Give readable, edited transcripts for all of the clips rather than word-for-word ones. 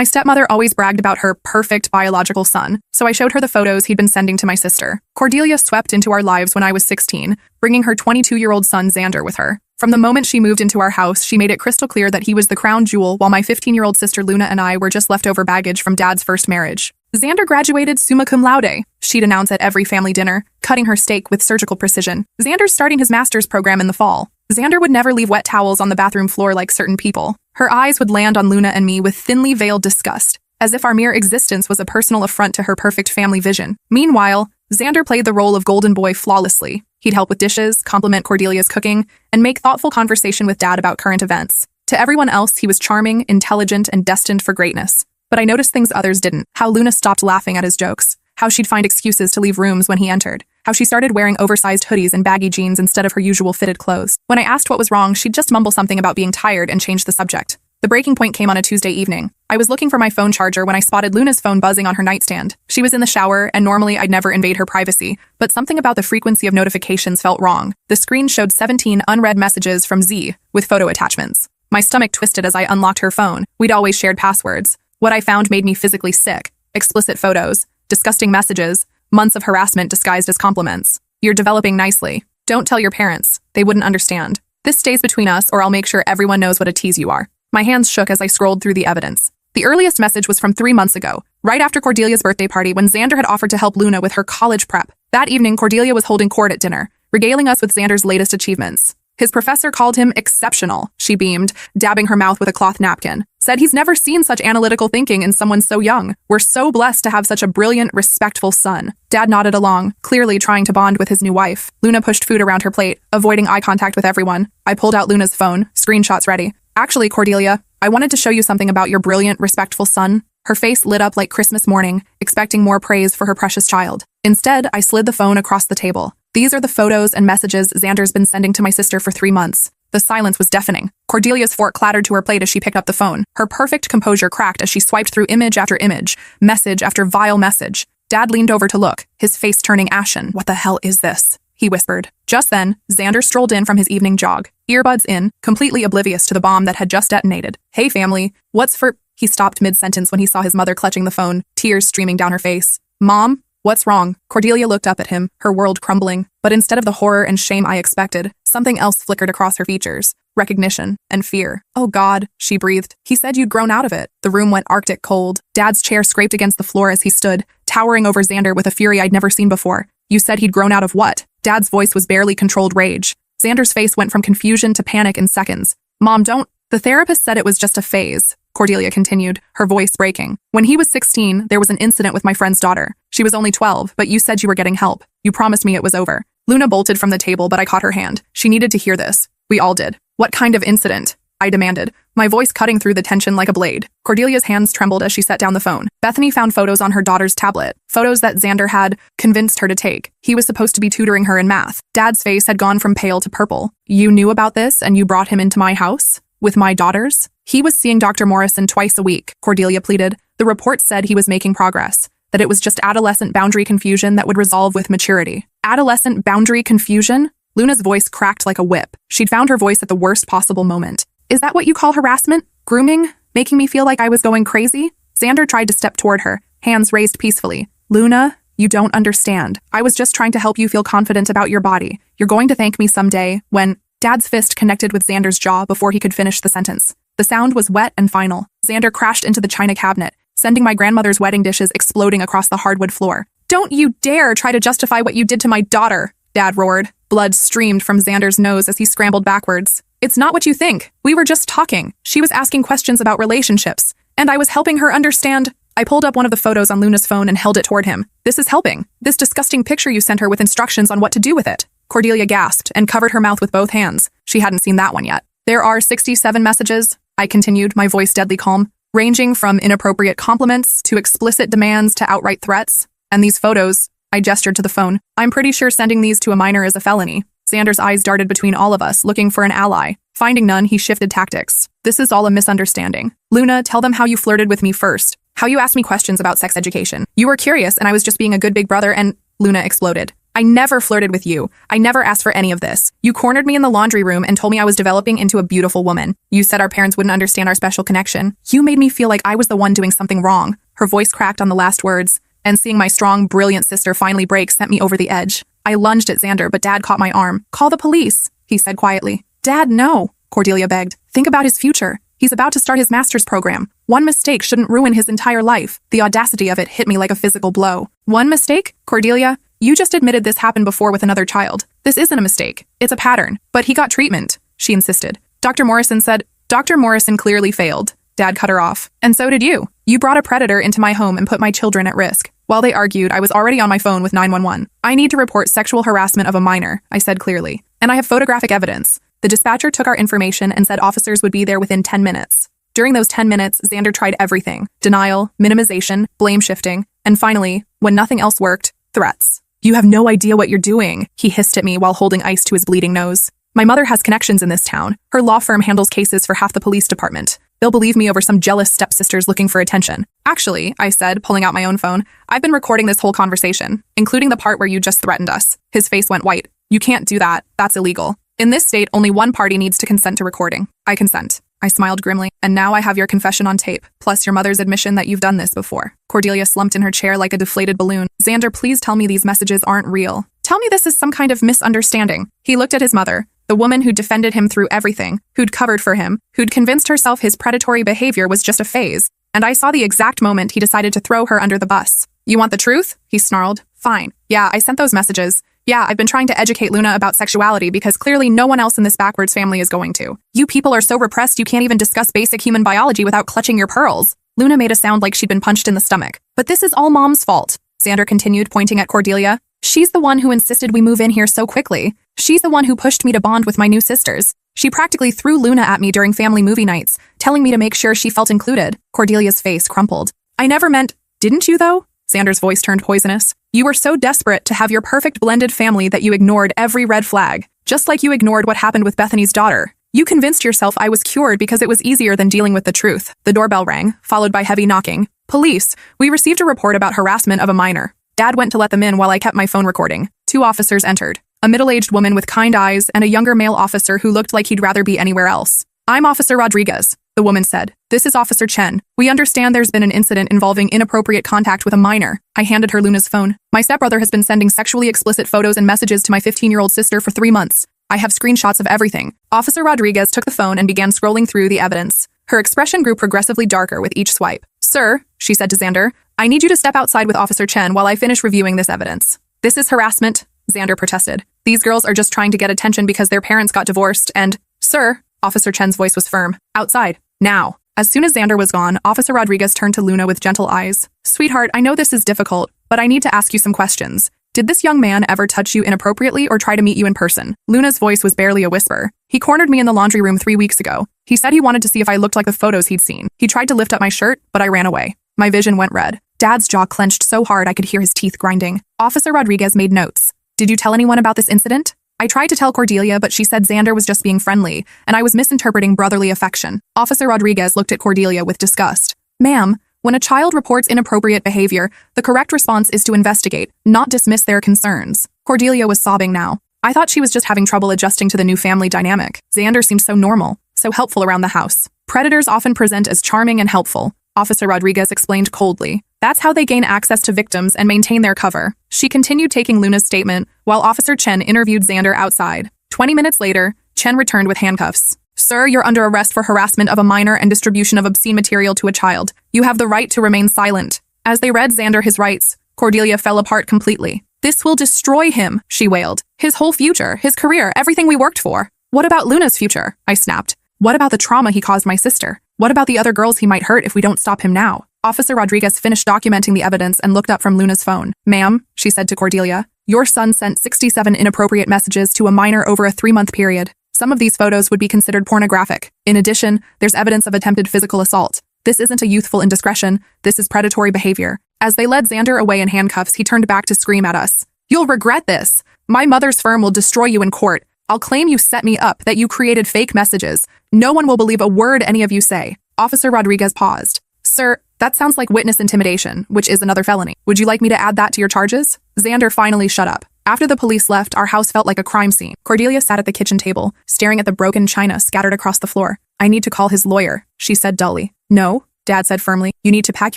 My stepmother always bragged about her perfect biological son, so I showed her the photos he'd been sending to my sister. Cordelia swept into our lives when I was 16, bringing her 22-year-old son Xander with her. From the moment she moved into our house, she made it crystal clear that he was the crown jewel, while my 15-year-old sister Luna and I were just leftover baggage from Dad's first marriage. Xander graduated summa cum laude, she'd announce at every family dinner, cutting her steak with surgical precision. Xander's starting his master's program in the fall. Xander would never leave wet towels on the bathroom floor like certain people. Her eyes would land on Luna and me with thinly veiled disgust, as if our mere existence was a personal affront to her perfect family vision. Meanwhile, Xander played the role of golden boy flawlessly. He'd help with dishes, compliment Cordelia's cooking, and make thoughtful conversation with Dad about current events. To everyone else, he was charming, intelligent, and destined for greatness. But I noticed things others didn't. How Luna stopped laughing at his jokes. How she'd find excuses to leave rooms when he entered. How she started wearing oversized hoodies and baggy jeans instead of her usual fitted clothes. When I asked what was wrong, she'd just mumble something about being tired and change the subject. The breaking point came on a Tuesday evening. I was looking for my phone charger when I spotted Luna's phone buzzing on her nightstand. She was in the shower, and normally I'd never invade her privacy, but something about the frequency of notifications felt wrong. The screen showed 17 unread messages from Z, with photo attachments. My stomach twisted as I unlocked her phone. We'd always shared passwords. What I found made me physically sick. Explicit photos, disgusting messages, months of harassment disguised as compliments. You're developing nicely. Don't tell your parents. They wouldn't understand. This stays between us, or I'll make sure everyone knows what a tease you are. My hands shook as I scrolled through the evidence. The earliest message was from 3 months ago, right after Cordelia's birthday party when Xander had offered to help Luna with her college prep. That evening, Cordelia was holding court at dinner, regaling us with Xander's latest achievements. His professor called him exceptional, she beamed, dabbing her mouth with a cloth napkin. Said he's never seen such analytical thinking in someone so young. We're so blessed to have such a brilliant, respectful son. Dad nodded along, clearly trying to bond with his new wife. Luna pushed food around her plate, avoiding eye contact with everyone. I pulled out Luna's phone, screenshots ready. Actually, Cordelia, I wanted to show you something about your brilliant, respectful son. Her face lit up like Christmas morning, expecting more praise for her precious child. Instead, I slid the phone across the table. These are the photos and messages Xander's been sending to my sister for 3 months. The silence was deafening. Cordelia's fork clattered to her plate as she picked up the phone. Her perfect composure cracked as she swiped through image after image, message after vile message. Dad leaned over to look, his face turning ashen. What the hell is this? He whispered. Just then, Xander strolled in from his evening jog, earbuds in, completely oblivious to the bomb that had just detonated. Hey family, what's for— He stopped mid-sentence when he saw his mother clutching the phone, tears streaming down her face. Mom? What's wrong? Cordelia looked up at him, her world crumbling. But instead of the horror and shame I expected, something else flickered across her features. Recognition and fear. Oh God, she breathed. He said you'd grown out of it. The room went arctic cold. Dad's chair scraped against the floor as he stood, towering over Xander with a fury I'd never seen before. You said he'd grown out of what? Dad's voice was barely controlled rage. Xander's face went from confusion to panic in seconds. Mom, don't— The therapist said it was just a phase, Cordelia continued, her voice breaking. When he was 16, there was an incident with my friend's daughter. She was only 12, but you said you were getting help. You promised me it was over. Luna bolted from the table, but I caught her hand. She needed to hear this. We all did. What kind of incident? I demanded, my voice cutting through the tension like a blade. Cordelia's hands trembled as she set down the phone. Bethany found photos on her daughter's tablet, photos that Xander had convinced her to take. He was supposed to be tutoring her in math. Dad's face had gone from pale to purple. You knew about this and you brought him into my house? With my daughters? He was seeing Dr. Morrison twice a week, Cordelia pleaded. The report said he was making progress, that it was just adolescent boundary confusion that would resolve with maturity. Adolescent boundary confusion? Luna's voice cracked like a whip. She'd found her voice at the worst possible moment. Is that what you call harassment? Grooming? Making me feel like I was going crazy? Xander tried to step toward her, hands raised peacefully. Luna, you don't understand. I was just trying to help you feel confident about your body. You're going to thank me someday when— Dad's fist connected with Xander's jaw before he could finish the sentence. The sound was wet and final. Xander crashed into the china cabinet, sending my grandmother's wedding dishes exploding across the hardwood floor. Don't you dare try to justify what you did to my daughter, Dad roared. Blood streamed from Xander's nose as he scrambled backwards. It's not what you think. We were just talking. She was asking questions about relationships, and I was helping her understand. I pulled up one of the photos on Luna's phone and held it toward him. This is helping. This disgusting picture you sent her with instructions on what to do with it. Cordelia gasped and covered her mouth with both hands. She hadn't seen that one yet. There are 67 messages, I continued, my voice deadly calm, ranging from inappropriate compliments to explicit demands to outright threats. And these photos— I gestured to the phone. I'm pretty sure sending these to a minor is a felony. Xander's eyes darted between all of us, looking for an ally. Finding none, he shifted tactics. This is all a misunderstanding. Luna, tell them how you flirted with me first. How you asked me questions about sex education. You were curious and I was just being a good big brother and— Luna exploded. I never flirted with you. I never asked for any of this. You cornered me in the laundry room and told me I was developing into a beautiful woman. You said our parents wouldn't understand our special connection. You made me feel like I was the one doing something wrong. Her voice cracked on the last words, and seeing my strong, brilliant sister finally break sent me over the edge. I lunged at Xander, but Dad caught my arm. Call the police, he said quietly. Dad, no, Cordelia begged. Think about his future. He's about to start his master's program. One mistake shouldn't ruin his entire life. The audacity of it hit me like a physical blow. One mistake? Cordelia, you just admitted this happened before with another child. This isn't a mistake. It's a pattern. But he got treatment, she insisted. Dr. Morrison said, Dr. Morrison clearly failed. Dad cut her off. And so did you. You brought a predator into my home and put my children at risk. While they argued, I was already on my phone with 911. I need to report sexual harassment of a minor, I said clearly. And I have photographic evidence. The dispatcher took our information and said officers would be there within 10 minutes. During those 10 minutes, Xander tried everything. Denial, minimization, blame shifting, and finally, when nothing else worked, threats. You have no idea what you're doing, he hissed at me while holding ice to his bleeding nose. My mother has connections in this town. Her law firm handles cases for half the police department. They'll believe me over some jealous stepsisters looking for attention. Actually, I said, pulling out my own phone, I've been recording this whole conversation, including the part where you just threatened us. His face went white. You can't do that. That's illegal. In this state, only one party needs to consent to recording. I consent. I smiled grimly. And now I have your confession on tape, plus your mother's admission that you've done this before. Cordelia slumped in her chair like a deflated balloon. Xander, please tell me these messages aren't real. Tell me this is some kind of misunderstanding. He looked at his mother, the woman who defended him through everything, who'd covered for him, who'd convinced herself his predatory behavior was just a phase. And I saw the exact moment he decided to throw her under the bus. You want the truth? He snarled. Fine. Yeah, I sent those messages. Yeah, I've been trying to educate Luna about sexuality because clearly no one else in this backwards family is going to. You people are so repressed you can't even discuss basic human biology without clutching your pearls. Luna made a sound like she'd been punched in the stomach. But this is all Mom's fault, Xander continued, pointing at Cordelia. She's the one who insisted we move in here so quickly. She's the one who pushed me to bond with my new sisters. She practically threw Luna at me during family movie nights, telling me to make sure she felt included. Cordelia's face crumpled. I never meant, didn't you though? Xander's voice turned poisonous. You were so desperate to have your perfect blended family that you ignored every red flag, just like you ignored what happened with Bethany's daughter. You convinced yourself I was cured because it was easier than dealing with the truth. The doorbell rang, followed by heavy knocking. Police, we received a report about harassment of a minor. Dad went to let them in while I kept my phone recording. 2 officers entered. A middle-aged woman with kind eyes and a younger male officer who looked like he'd rather be anywhere else. I'm Officer Rodriguez, the woman said. This is Officer Chen. We understand there's been an incident involving inappropriate contact with a minor. I handed her Luna's phone. My stepbrother has been sending sexually explicit photos and messages to my 15-year-old sister for 3 months. I have screenshots of everything. Officer Rodriguez took the phone and began scrolling through the evidence. Her expression grew progressively darker with each swipe. Sir, she said to Xander, I need you to step outside with Officer Chen while I finish reviewing this evidence. This is harassment, Xander protested. These girls are just trying to get attention because their parents got divorced and, Sir, Officer Chen's voice was firm. Outside. Now. As soon as Xander was gone, Officer Rodriguez turned to Luna with gentle eyes. Sweetheart, I know this is difficult, but I need to ask you some questions. Did this young man ever touch you inappropriately or try to meet you in person? Luna's voice was barely a whisper. He cornered me in the laundry room 3 weeks ago. He said he wanted to see if I looked like the photos he'd seen. He tried to lift up my shirt, but I ran away. My vision went red. Dad's jaw clenched so hard I could hear his teeth grinding. Officer Rodriguez made notes. Did you tell anyone about this incident? I tried to tell Cordelia, but she said Xander was just being friendly, and I was misinterpreting brotherly affection. Officer Rodriguez looked at Cordelia with disgust. Ma'am, when a child reports inappropriate behavior, the correct response is to investigate, not dismiss their concerns. Cordelia was sobbing now. I thought she was just having trouble adjusting to the new family dynamic. Xander seemed so normal, so helpful around the house. Predators often present as charming and helpful, Officer Rodriguez explained coldly. That's how they gain access to victims and maintain their cover. She continued taking Luna's statement, while Officer Chen interviewed Xander outside. 20 minutes later, Chen returned with handcuffs. Sir, you're under arrest for harassment of a minor and distribution of obscene material to a child. You have the right to remain silent. As they read Xander his rights, Cordelia fell apart completely. This will destroy him, she wailed. His whole future, his career, everything we worked for. What about Luna's future? I snapped. What about the trauma he caused my sister? What about the other girls he might hurt if we don't stop him now? Officer Rodriguez finished documenting the evidence and looked up from Luna's phone. Ma'am, she said to Cordelia, your son sent 67 inappropriate messages to a minor over a 3-month period. Some of these photos would be considered pornographic. In addition, there's evidence of attempted physical assault. This isn't a youthful indiscretion. This is predatory behavior. As they led Xander away in handcuffs, he turned back to scream at us. You'll regret this. My mother's firm will destroy you in court. I'll claim you set me up, that you created fake messages. No one will believe a word any of you say. Officer Rodriguez paused. Sir, that sounds like witness intimidation, which is another felony. Would you like me to add that to your charges? Xander finally shut up. After the police left, our house felt like a crime scene. Cordelia sat at the kitchen table, staring at the broken china scattered across the floor. I need to call his lawyer, she said dully. No, Dad said firmly. You need to pack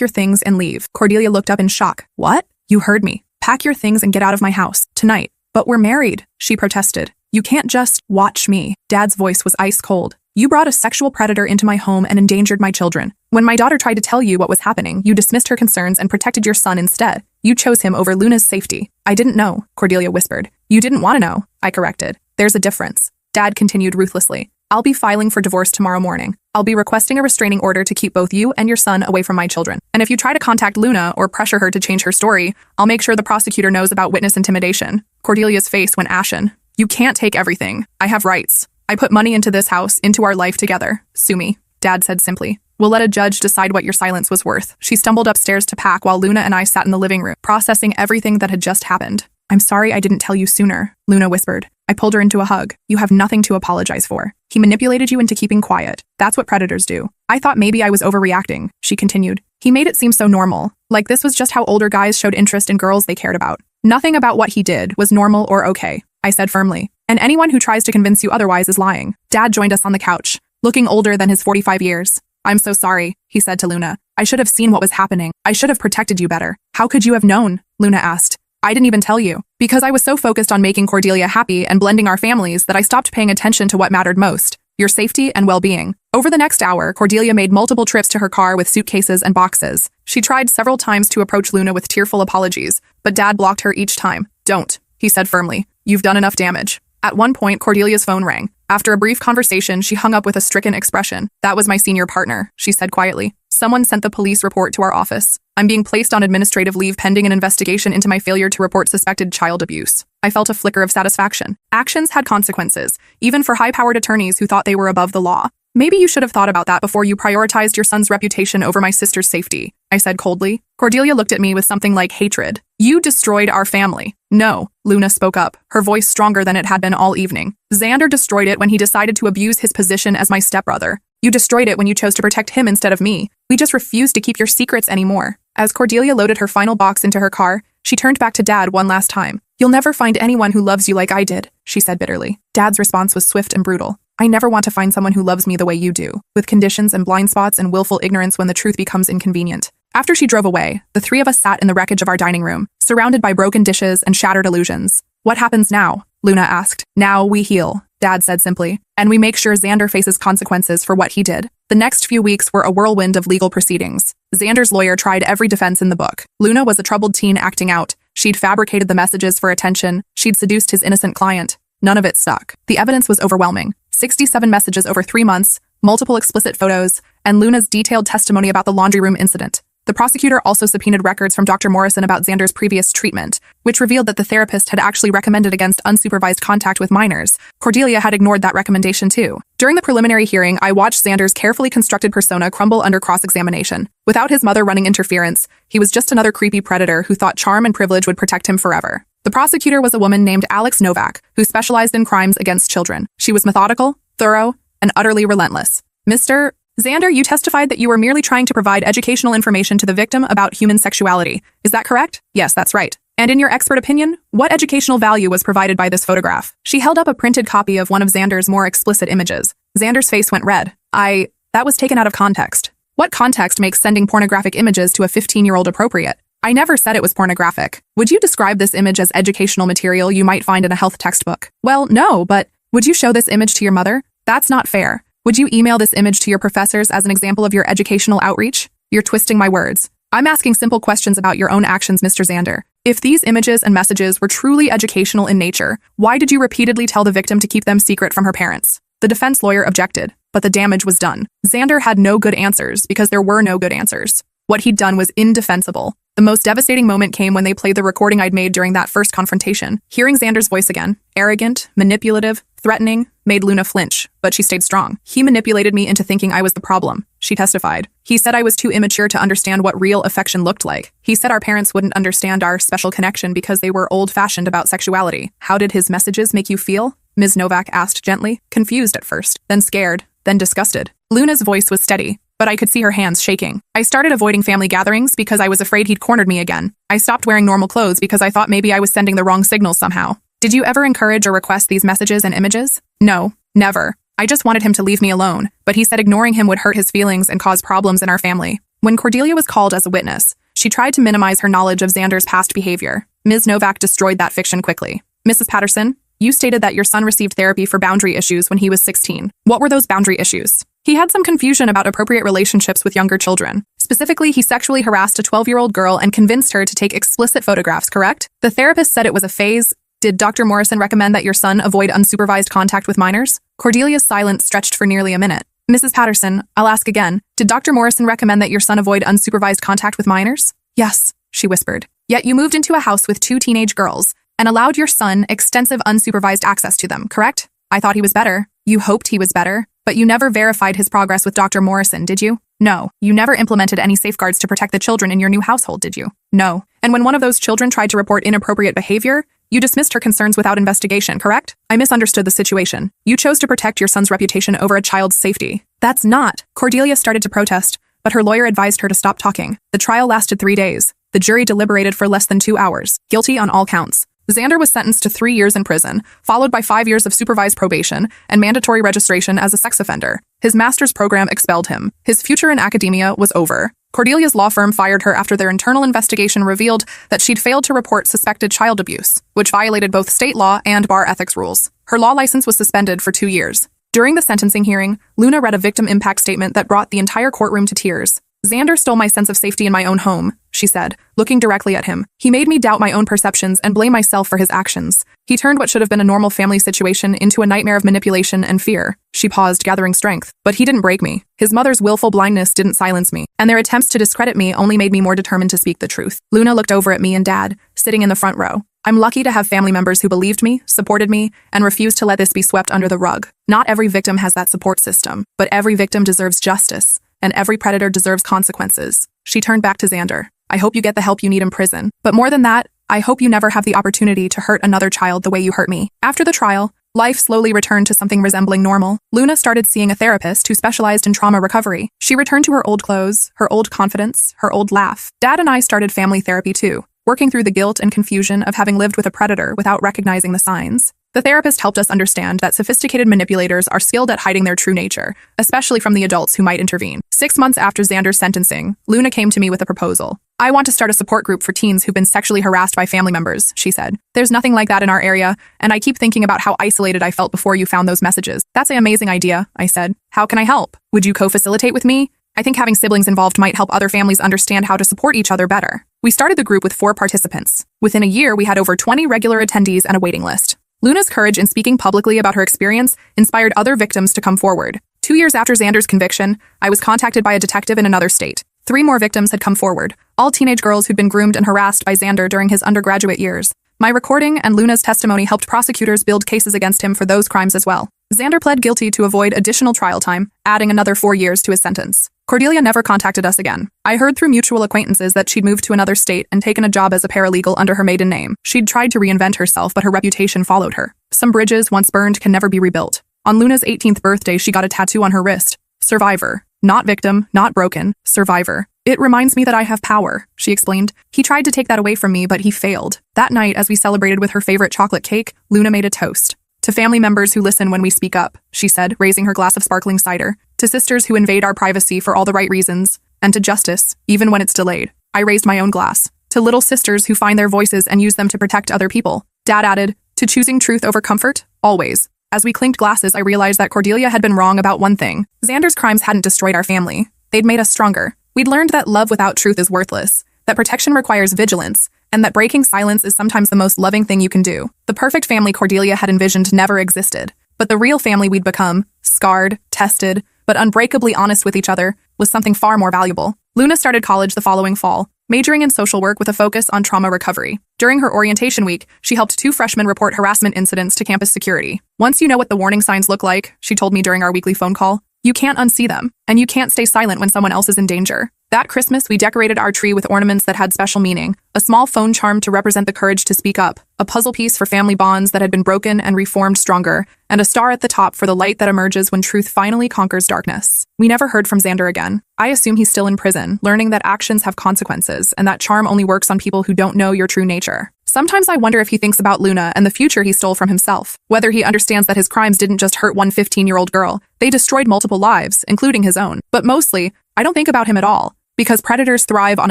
your things and leave. Cordelia looked up in shock. What? You heard me. Pack your things and get out of my house, tonight. But we're married, she protested. You can't just watch me. Dad's voice was ice cold. You brought a sexual predator into my home and endangered my children. When my daughter tried to tell you what was happening, you dismissed her concerns and protected your son instead. You chose him over Luna's safety. I didn't know, Cordelia whispered. You didn't want to know, I corrected. There's a difference. Dad continued ruthlessly. I'll be filing for divorce tomorrow morning. I'll be requesting a restraining order to keep both you and your son away from my children. And if you try to contact Luna or pressure her to change her story, I'll make sure the prosecutor knows about witness intimidation. Cordelia's face went ashen. You can't take everything. I have rights. I put money into this house, into our life together. Sue me, Dad said simply. We'll let a judge decide what your silence was worth. She stumbled upstairs to pack while Luna and I sat in the living room, processing everything that had just happened. I'm sorry I didn't tell you sooner, Luna whispered. I pulled her into a hug. You have nothing to apologize for. He manipulated you into keeping quiet. That's what predators do. I thought maybe I was overreacting, she continued. He made it seem so normal, like this was just how older guys showed interest in girls they cared about. Nothing about what he did was normal or okay, I said firmly. And anyone who tries to convince you otherwise is lying. Dad joined us on the couch, looking older than his 45 years. I'm so sorry, he said to Luna. I should have seen what was happening. I should have protected you better. How could you have known? Luna asked. I didn't even tell you. Because I was so focused on making Cordelia happy and blending our families that I stopped paying attention to what mattered most, your safety and well-being. Over the next hour, Cordelia made multiple trips to her car with suitcases and boxes. She tried several times to approach Luna with tearful apologies, but Dad blocked her each time. Don't, he said firmly. You've done enough damage. At one point, Cordelia's phone rang. After a brief conversation, she hung up with a stricken expression. That was my senior partner, she said quietly. Someone sent the police report to our office. I'm being placed on administrative leave pending an investigation into my failure to report suspected child abuse. I felt a flicker of satisfaction. Actions had consequences, even for high-powered attorneys who thought they were above the law. Maybe you should have thought about that before you prioritized your son's reputation over my sister's safety, I said coldly. Cordelia looked at me with something like hatred. You destroyed our family. No, Luna spoke up, her voice stronger than it had been all evening. Xander destroyed it when he decided to abuse his position as my stepbrother. You destroyed it when you chose to protect him instead of me. We just refused to keep your secrets anymore. As Cordelia loaded her final box into her car, she turned back to Dad one last time. You'll never find anyone who loves you like I did, she said bitterly. Dad's response was swift and brutal. I never want to find someone who loves me the way you do, with conditions and blind spots and willful ignorance when the truth becomes inconvenient. After she drove away, the three of us sat in the wreckage of our dining room, surrounded by broken dishes and shattered illusions. What happens now? Luna asked. Now we heal, Dad said simply, and we make sure Xander faces consequences for what he did. The next few weeks were a whirlwind of legal proceedings. Xander's lawyer tried every defense in the book. Luna was a troubled teen acting out. She'd fabricated the messages for attention. She'd seduced his innocent client. None of it stuck. The evidence was overwhelming. 67 messages over 3 months, multiple explicit photos, and Luna's detailed testimony about the laundry room incident. The prosecutor also subpoenaed records from Dr. Morrison about Xander's previous treatment, which revealed that the therapist had actually recommended against unsupervised contact with minors. Cordelia had ignored that recommendation too. During the preliminary hearing, I watched Xander's carefully constructed persona crumble under cross-examination. Without his mother running interference, he was just another creepy predator who thought charm and privilege would protect him forever. The prosecutor was a woman named Alex Novak, who specialized in crimes against children. She was methodical, thorough, and utterly relentless. Mr. Xander, you testified that you were merely trying to provide educational information to the victim about human sexuality. Is that correct? Yes, that's right. And in your expert opinion, what educational value was provided by this photograph? She held up a printed copy of one of Xander's more explicit images. Xander's face went red. That was taken out of context. What context makes sending pornographic images to a 15-year-old appropriate? I never said it was pornographic. Would you describe this image as educational material you might find in a health textbook? Well, no, but would you show this image to your mother? That's not fair. Would you email this image to your professors as an example of your educational outreach? You're twisting my words. I'm asking simple questions about your own actions, Mr. Xander. If these images and messages were truly educational in nature, why did you repeatedly tell the victim to keep them secret from her parents? The defense lawyer objected, but the damage was done. Xander had no good answers because there were no good answers. What he'd done was indefensible. The most devastating moment came when they played the recording I'd made during that first confrontation. Hearing Xander's voice again, arrogant, manipulative, threatening, made Luna flinch, but she stayed strong. He manipulated me into thinking I was the problem, she testified. He said I was too immature to understand what real affection looked like. He said our parents wouldn't understand our special connection because they were old-fashioned about sexuality. How did his messages make you feel? Ms. Novak asked gently, confused at first, then scared, then disgusted. Luna's voice was steady. but I could see her hands shaking. I started avoiding family gatherings because I was afraid he'd cornered me again. I stopped wearing normal clothes because I thought maybe I was sending the wrong signals somehow. Did you ever encourage or request these messages and images? No, never. I just wanted him to leave me alone, but he said ignoring him would hurt his feelings and cause problems in our family. When Cordelia was called as a witness, she tried to minimize her knowledge of Xander's past behavior. Ms. Novak destroyed that fiction quickly. Mrs. Patterson, you stated that your son received therapy for boundary issues when he was 16. What were those boundary issues? He had some confusion about appropriate relationships with younger children. Specifically, he sexually harassed a 12-year-old girl and convinced her to take explicit photographs, correct? The therapist said it was a phase. Did Dr. Morrison recommend that your son avoid unsupervised contact with minors? Cordelia's silence stretched for nearly a minute. Mrs. Patterson, I'll ask again. Did Dr. Morrison recommend that your son avoid unsupervised contact with minors? Yes, she whispered. Yet you moved into a house with 2 teenage girls and allowed your son extensive unsupervised access to them, correct? I thought he was better. You hoped he was better, but you never verified his progress with Dr. Morrison, did you? No. You never implemented any safeguards to protect the children in your new household, did you? No. And when one of those children tried to report inappropriate behavior, you dismissed her concerns without investigation, correct? I misunderstood the situation. You chose to protect your son's reputation over a child's safety. That's not. Cordelia started to protest, but her lawyer advised her to stop talking. The trial lasted 3 days. The jury deliberated for less than 2 hours. Guilty on all counts. Xander was sentenced to 3 years in prison, followed by 5 years of supervised probation and mandatory registration as a sex offender. His master's program expelled him. His future in academia was over. Cordelia's law firm fired her after their internal investigation revealed that she'd failed to report suspected child abuse, which violated both state law and bar ethics rules. Her law license was suspended for 2 years. During the sentencing hearing, Luna read a victim impact statement that brought the entire courtroom to tears. Xander stole my sense of safety in my own home, she said, looking directly at him. He made me doubt my own perceptions and blame myself for his actions. He turned what should have been a normal family situation into a nightmare of manipulation and fear. She paused, gathering strength. But he didn't break me. His mother's willful blindness didn't silence me, and their attempts to discredit me only made me more determined to speak the truth. Luna looked over at me and Dad, sitting in the front row. I'm lucky to have family members who believed me, supported me, and refused to let this be swept under the rug. Not every victim has that support system, but every victim deserves justice, and every predator deserves consequences. She turned back to Xander. I hope you get the help you need in prison. But more than that, I hope you never have the opportunity to hurt another child the way you hurt me. After the trial, life slowly returned to something resembling normal. Luna started seeing a therapist who specialized in trauma recovery. She returned to her old clothes, her old confidence, her old laugh. Dad and I started family therapy too, working through the guilt and confusion of having lived with a predator without recognizing the signs. The therapist helped us understand that sophisticated manipulators are skilled at hiding their true nature, especially from the adults who might intervene. 6 months after Xander's sentencing, Luna came to me with a proposal. I want to start a support group for teens who've been sexually harassed by family members, she said. There's nothing like that in our area, and I keep thinking about how isolated I felt before you found those messages. That's an amazing idea, I said. How can I help? Would you co-facilitate with me? I think having siblings involved might help other families understand how to support each other better. We started the group with 4 participants. Within a year, we had over 20 regular attendees and a waiting list. Luna's courage in speaking publicly about her experience inspired other victims to come forward. 2 years after Xander's conviction, I was contacted by a detective in another state. 3 more victims had come forward, all teenage girls who'd been groomed and harassed by Xander during his undergraduate years. My recording and Luna's testimony helped prosecutors build cases against him for those crimes as well. Xander pled guilty to avoid additional trial time, adding another 4 years to his sentence. Cordelia never contacted us again. I heard through mutual acquaintances that she'd moved to another state and taken a job as a paralegal under her maiden name. She'd tried to reinvent herself, but her reputation followed her. Some bridges, once burned, can never be rebuilt. On Luna's 18th birthday, she got a tattoo on her wrist. Survivor. Not victim, not broken. Survivor. It reminds me that I have power, she explained. He tried to take that away from me, but he failed. That night, as we celebrated with her favorite chocolate cake, Luna made a toast. To family members who listen when we speak up, she said, raising her glass of sparkling cider. To sisters who invade our privacy for all the right reasons. And to justice, even when it's delayed. I raised my own glass. To little sisters who find their voices and use them to protect other people. Dad added, to choosing truth over comfort, always. As we clinked glasses, I realized that Cordelia had been wrong about one thing. Xander's crimes hadn't destroyed our family. They'd made us stronger. We'd learned that love without truth is worthless, that protection requires vigilance, and that breaking silence is sometimes the most loving thing you can do. The perfect family Cordelia had envisioned never existed, but the real family we'd become, scarred, tested, but unbreakably honest with each other, was something far more valuable. Luna started college the following fall, majoring in social work with a focus on trauma recovery. During her orientation week, she helped 2 freshmen report harassment incidents to campus security. Once you know what the warning signs look like, she told me during our weekly phone call, you can't unsee them, and you can't stay silent when someone else is in danger. That Christmas, we decorated our tree with ornaments that had special meaning, A small phone charm to represent the courage to speak up, a puzzle piece for family bonds that had been broken and reformed stronger, and a star at the top for the light that emerges when truth finally conquers darkness. We never heard from Xander again. I assume he's still in prison, learning that actions have consequences, and that charm only works on people who don't know your true nature. Sometimes I wonder if he thinks about Luna and the future he stole from himself, whether he understands that his crimes didn't just hurt one 15-year-old girl, they destroyed multiple lives, including his own. But mostly, I don't think about him at all, because predators thrive on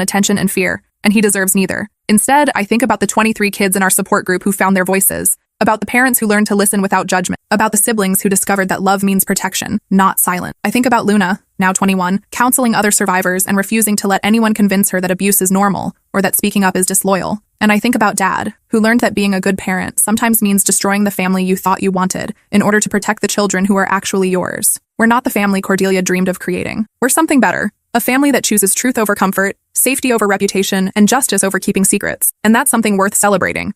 attention and fear, and he deserves neither. Instead, I think about the 23 kids in our support group who found their voices, about the parents who learned to listen without judgment, about the siblings who discovered that love means protection, not silence. I think about Luna, now 21, counseling other survivors and refusing to let anyone convince her that abuse is normal or that speaking up is disloyal. And I think about Dad, who learned that being a good parent sometimes means destroying the family you thought you wanted in order to protect the children who are actually yours. We're not the family Cordelia dreamed of creating. We're something better. A family that chooses truth over comfort, safety over reputation, and justice over keeping secrets. And that's something worth celebrating.